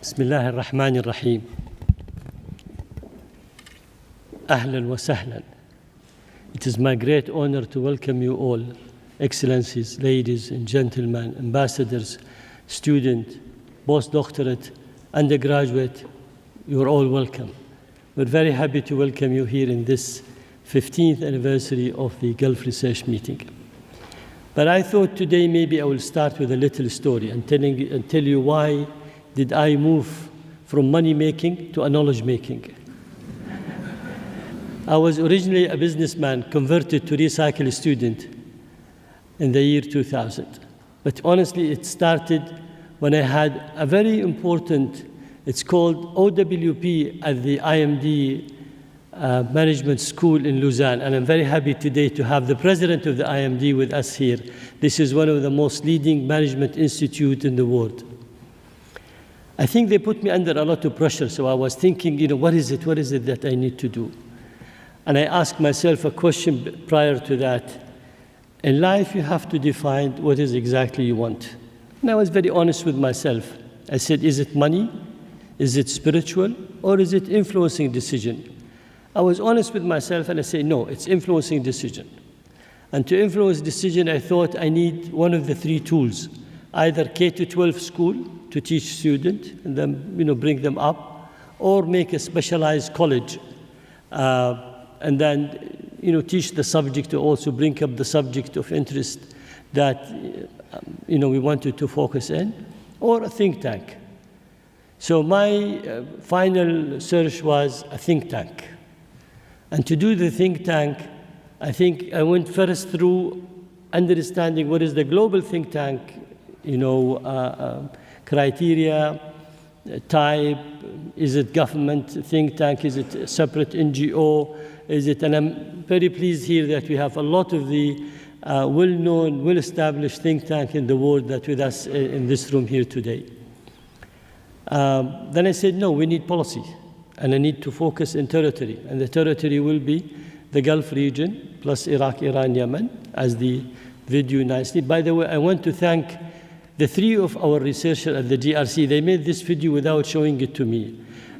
بسم الله الرحمن الرحيم. أهلا وسهلا. It is my great honor to welcome you all, excellencies, ladies and gentlemen, ambassadors, student, postdoctorate, undergraduate. You're all welcome. We're very happy to welcome you here in this 15th anniversary of the Gulf Research Meeting. But I thought today maybe I will start with a little story and tell you why did I move from money making to a knowledge making. I was originally a businessman converted to recycle student in the year 2000. But honestly, it started when I had a very important, it's called OWP at the IMD Management School in Lausanne. And I'm very happy today to have the president of the IMD with us here. This is one of the most leading management institutes in the world. I think they put me under a lot of pressure, so I was thinking, what is it that I need to do? And I asked myself a question prior to that. In life, you have to define what is exactly you want. And I was very honest with myself. I said, is it money? Is it spiritual? Or is it influencing decision? I was honest with myself and I said, no, it's influencing decision. And to influence decision, I thought I need one of the three tools, either K-12 school to teach students and then bring them up, or make a specialized college and then teach the subject, to also bring up the subject of interest that we wanted to focus in, or a think tank. So my final search was a think tank. And to do the think tank, I think I went first through understanding what is the global think tank, criteria, type, is it government think tank, is it a separate NGO, and I'm very pleased here that we have a lot of the well-known, well-established think tank in the world that with us in this room here today. Then I said, no, we need policy, and I need to focus in territory, and the territory will be the Gulf region, plus Iraq, Iran, Yemen, as the video nicely. By the way, I want to thank the three of our researchers at the GRC. They made this video without showing it to me.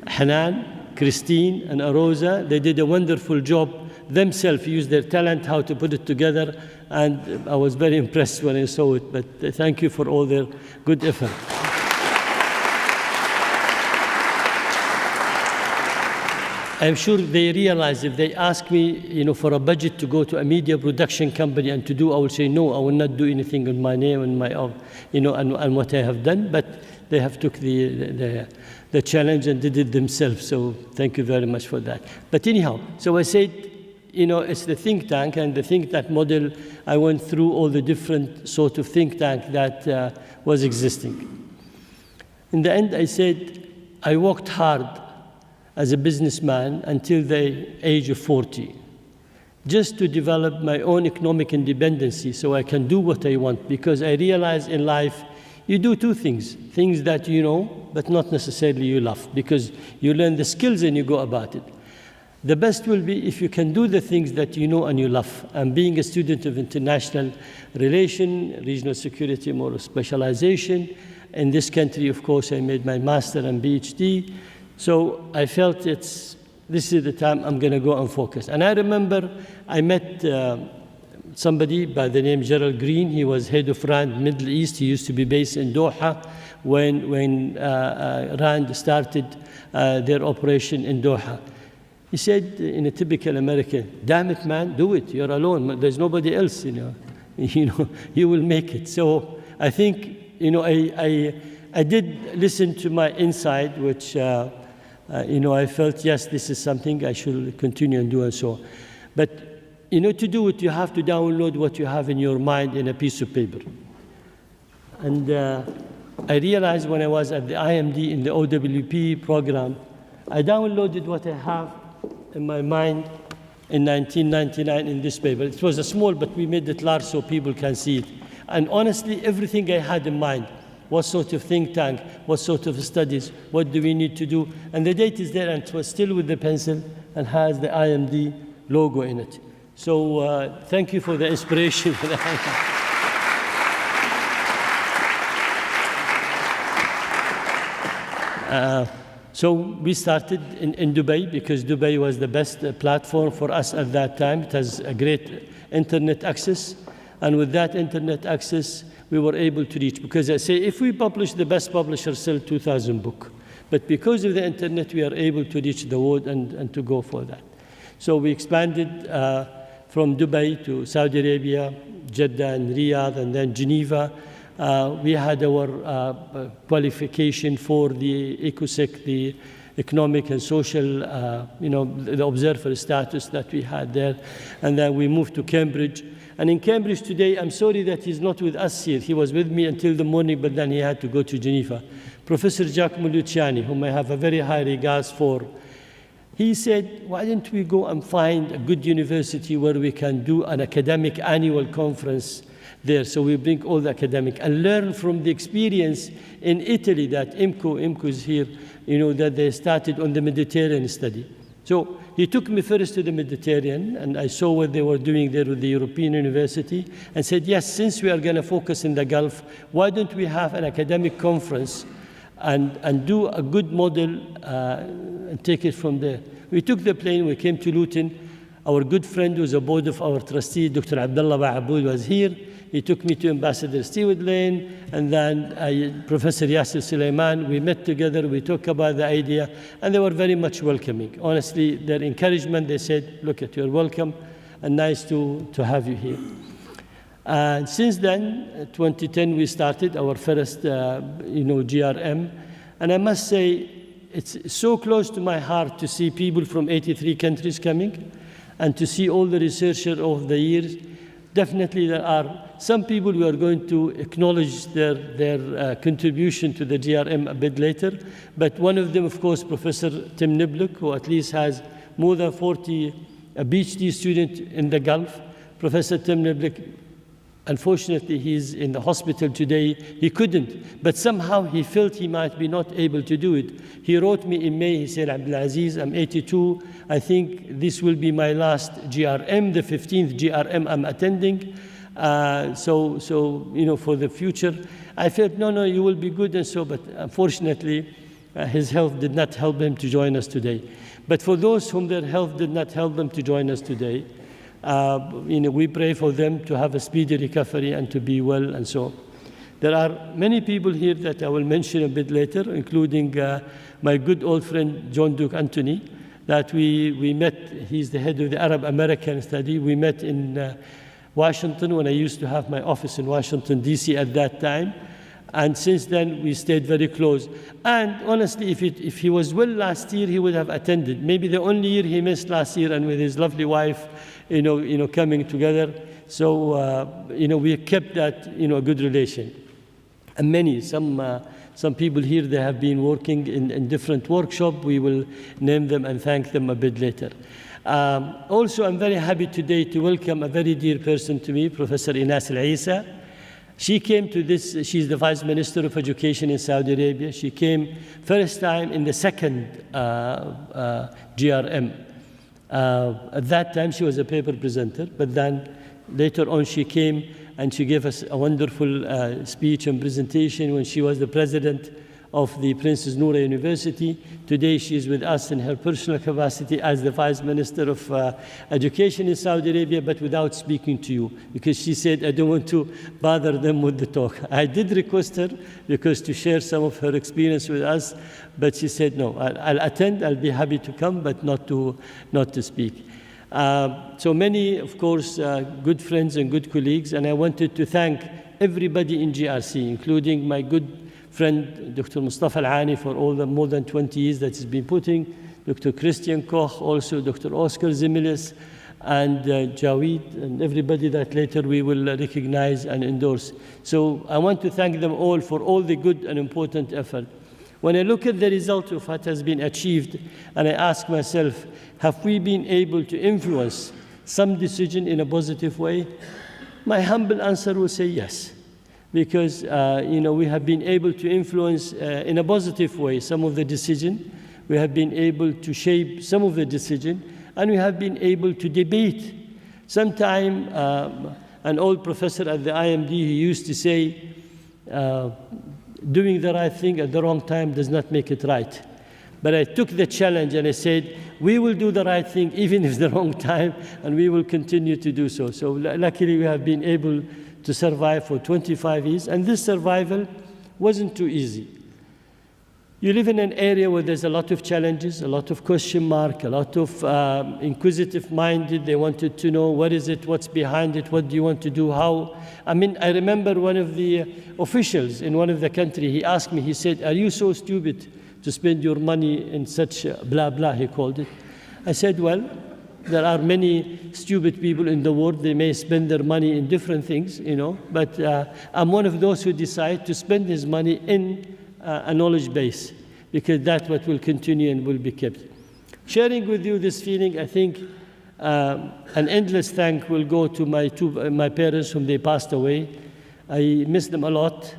Hanan, Christine, and Arosa, they did a wonderful job themselves, used their talent how to put it together, and I was very impressed when I saw it, but thank you for all their good effort. I'm sure they realize if they ask me, for a budget to go to a media production company and to do, I will say, no, I will not do anything on my name and my, and what I have done. But they have took the challenge and did it themselves. So thank you very much for that. But anyhow, so I said, it's the think tank, and the think tank model, I went through all the different sort of think tank that was existing. In the end, I said, I worked hard as a businessman until the age of 40, just to develop my own economic independency so I can do what I want, because I realize in life you do two things that you know, but not necessarily you love, because you learn the skills and you go about it. The best will be if you can do the things that you know and you love. And being a student of international relation, regional security, more specialization, in this country, of course, I made my master and PhD. So I felt this is the time I'm going to go and focus. And I remember I met somebody by the name Gerald Green. He was head of RAND Middle East. He used to be based in Doha when RAND started their operation in Doha. He said in a typical American, damn it, man, do it. You're alone. There's nobody else, you will make it. So I think, I did listen to my inside, which I felt, yes, this is something I should continue and do and so on. But, to do it, you have to download what you have in your mind in a piece of paper. And I realized when I was at the IMD in the OWP program, I downloaded what I have in my mind in 1999 in this paper. It was a small, but we made it large so people can see it. And honestly, everything I had in mind, what sort of think tank, what sort of studies, what do we need to do? And the date is there, and it was still with the pencil and has the IMD logo in it. So thank you for the inspiration. So we started in Dubai because Dubai was the best platform for us at that time. It has a great internet access. And with that internet access, we were able to reach. Because I say, if we publish, the best publisher sell 2,000 books. But because of the internet, we are able to reach the world and to go for that. So we expanded from Dubai to Saudi Arabia, Jeddah and Riyadh, and then Geneva. We had our qualification for the ECOSEC, the economic and social, the observer status that we had there. And then we moved to Cambridge. And in Cambridge today, I'm sorry that he's not with us here. He was with me until the morning, but then he had to go to Geneva. Professor Giacomo Luciani, whom I have a very high regards for, he said, why don't we go and find a good university where we can do an academic annual conference there. So we bring all the academic and learn from the experience in Italy that IMCO is here, that they started on the Mediterranean study. So he took me first to the Mediterranean, and I saw what they were doing there with the European University, and said, yes, since we are going to focus in the Gulf, why don't we have an academic conference and do a good model and take it from there. We took the plane, we came to Luton. Our good friend who's a board of our trustee, Dr. Abdullah Ba'aboud, was here. He took me to Ambassador Stewart Lane, and then Professor Yasser Suleiman. We met together, we talked about the idea, and they were very much welcoming. Honestly, their encouragement, they said, look, you're welcome, and nice to have you here. And since then, 2010, we started our first, GRM. And I must say, it's so close to my heart to see people from 83 countries coming and to see all the researchers of the years. Definitely there are some people who are going to acknowledge their contribution to the GRM a bit later. But one of them, of course, Professor Tim Niblick, who at least has more than 40 PhD students in the Gulf. Professor Tim Niblick, unfortunately, he's in the hospital today. He couldn't, but somehow he felt he might be not able to do it. He wrote me in May, he said, Abdulaziz, I'm 82. I think this will be my last GRM, the 15th GRM I'm attending. So for the future, I felt, no, you will be good and so, but unfortunately, his health did not help him to join us today. But for those whom their health did not help them to join us today, we pray for them to have a speedy recovery and to be well and so. There are many people here that I will mention a bit later, including my good old friend John Duke Anthony, that we met. He's the head of the Arab American study. We met in Washington when I used to have my office in Washington, D.C. at that time. And since then, we stayed very close. And honestly, if he was well last year, he would have attended. Maybe the only year he missed last year, and with his lovely wife, coming together. So, we kept that, good relation. And some people here, they have been working in different workshops. We will name them and thank them a bit later. Also, I'm very happy today to welcome a very dear person to me, Professor Inas Al-Isa. She came to this, she's the Vice Minister of Education in Saudi Arabia. She came first time in the second GRM. At that time, she was a paper presenter, but then later on she came and she gave us a wonderful speech and presentation when she was the president of the Princess Noura University. Today she is with us in her personal capacity as the Vice Minister of Education in Saudi Arabia, but without speaking to you, because she said, I don't want to bother them with the talk. I did request her because to share some of her experience with us, but she said, no, I'll attend, I'll be happy to come, but not to speak. So many, of course, good friends and good colleagues, and I wanted to thank everybody in GRC, including my good friend, Dr. Mustafa Al-Ani, for all the more than 20 years that he's been putting, Dr. Christian Koch, also Dr. Oscar Zimilis, and Jawid, and everybody that later we will recognize and endorse. So I want to thank them all for all the good and important effort. When I look at the result of what has been achieved, and I ask myself, have we been able to influence some decision in a positive way? My humble answer will say yes. Because we have been able to influence in a positive way some of the decision. We have been able to shape some of the decision, and we have been able to debate. Sometime, an old professor at the IMD, he used to say, doing the right thing at the wrong time does not make it right. But I took the challenge and I said, we will do the right thing even if it's the wrong time, and we will continue to do so. So luckily we have been able to survive for 25 years, and this survival wasn't too easy. You live in an area where there's a lot of challenges, a lot of question mark, a lot of inquisitive-minded. They wanted to know what is it, what's behind it, what do you want to do, how. I mean, I remember one of the officials in one of the country, he asked me, he said, are you so stupid to spend your money in such blah, blah, he called it. I said, well, there are many stupid people in the world. They may spend their money in different things, but I'm one of those who decide to spend his money in a knowledge base, because that's what will continue and will be kept. Sharing with you this feeling, I think an endless thank will go to my parents whom they passed away. I miss them a lot.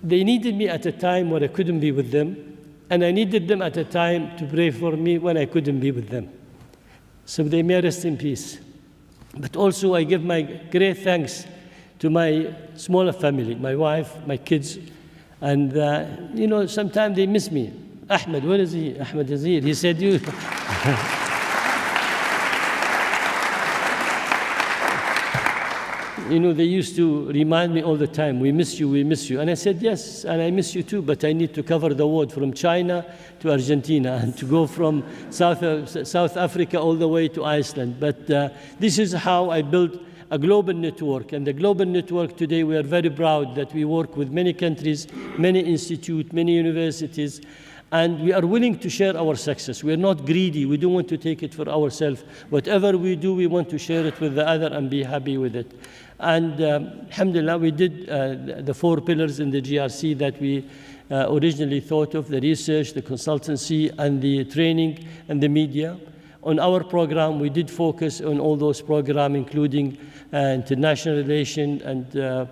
They needed me at a time when I couldn't be with them, and I needed them at a time to pray for me when I couldn't be with them. So they may rest in peace. But also I give my great thanks to my smaller family, my wife, my kids, and sometimes they miss me. Ahmed, where is he? Ahmed is here. He said, you. They used to remind me all the time, we miss you, we miss you. And I said, yes, and I miss you too, but I need to cover the world from China to Argentina and to go from South Africa all the way to Iceland. But this is how I built a global network. And the global network today, we are very proud that we work with many countries, many institutes, many universities, and we are willing to share our success. We are not greedy. We don't want to take it for ourselves. Whatever we do, we want to share it with the other and be happy with it. And alhamdulillah, we did the 4 pillars in the GRC that we originally thought of: the research, the consultancy, and the training, and the media. On our program, we did focus on all those programs, including international relations and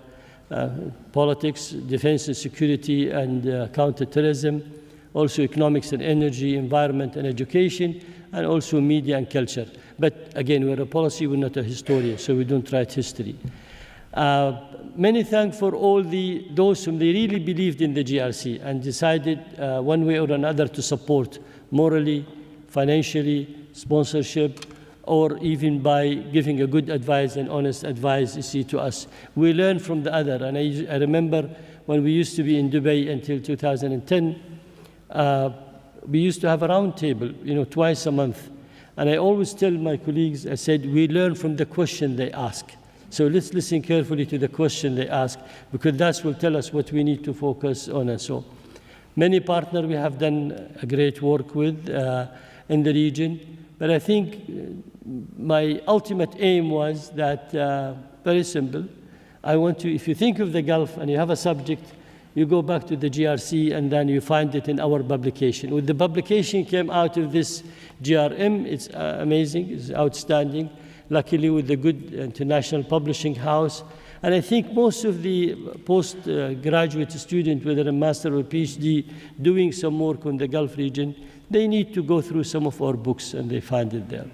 politics, defense and security, and counterterrorism, also economics and energy, environment and education, and also media and culture. But again, we're a policy, we're not a historian, so we don't write history. Many thanks for all those whom they really believed in the GRC and decided one way or another to support morally, financially, sponsorship, or even by giving a good advice and honest advice, to us. We learn from the other. And I remember when we used to be in Dubai until 2010, we used to have a round table, twice a month. And I always tell my colleagues, I said, we learn from the question they ask. So let's listen carefully to the question they ask, because that will tell us what we need to focus on. And so many partners we have done a great work with in the region. But I think my ultimate aim was that, very simple, I want to, if you think of the Gulf and you have a subject, you go back to the GRC and then you find it in our publication. With the publication came out of this GRM, it's amazing, it's outstanding. Luckily with the good international publishing house. And I think most of the postgraduate students, whether a master or PhD, doing some work on the Gulf region, they need to go through some of our books and they find it there.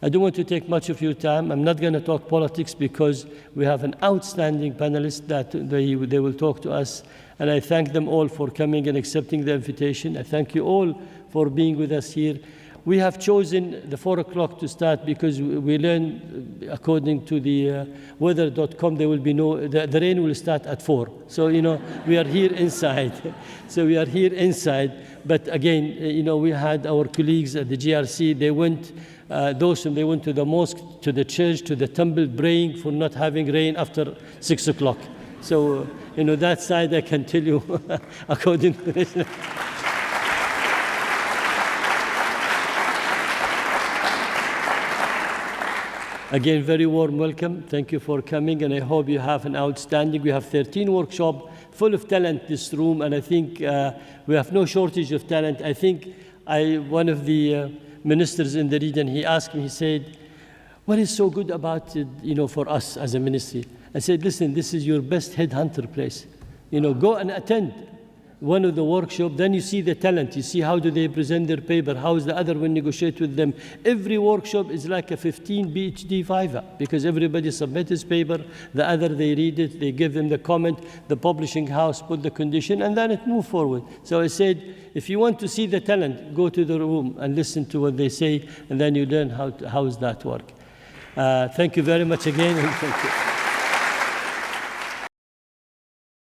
I don't want to take much of your time. I'm not going to talk politics because we have an outstanding panelist that they will talk to us. And I thank them all for coming and accepting the invitation. I thank you all for being with us here. We have chosen the 4 o'clock to start because we learn, according to the weather.com, there will be the rain will start at 4. So, we are here inside. So we are here inside. But again, we had our colleagues at the GRC, they went, they went to the mosque, to the church, to the temple, praying for not having rain after 6 o'clock. So, that side I can tell you, according to this. Again, very warm welcome. Thank you for coming, and I hope you have an outstanding. We have 13 workshops full of talent in this room, and I think we have no shortage of talent. I think one of the ministers in the region, he asked me, he said, what is so good about it, for us as a ministry? I said, listen, this is your best headhunter place. Go and attend. one of the workshops, then you see the talent. You see how do they present their paper, how is the other one negotiate with them. Every workshop is like a 15 PhD Viva, because everybody submits his paper, the other they read it, they give them the comment, the publishing house put the condition, and then it moves forward. So I said, if you want to see the talent, go to the room and listen to what they say, and then you learn how does that work. Thank you very much again. And thank you.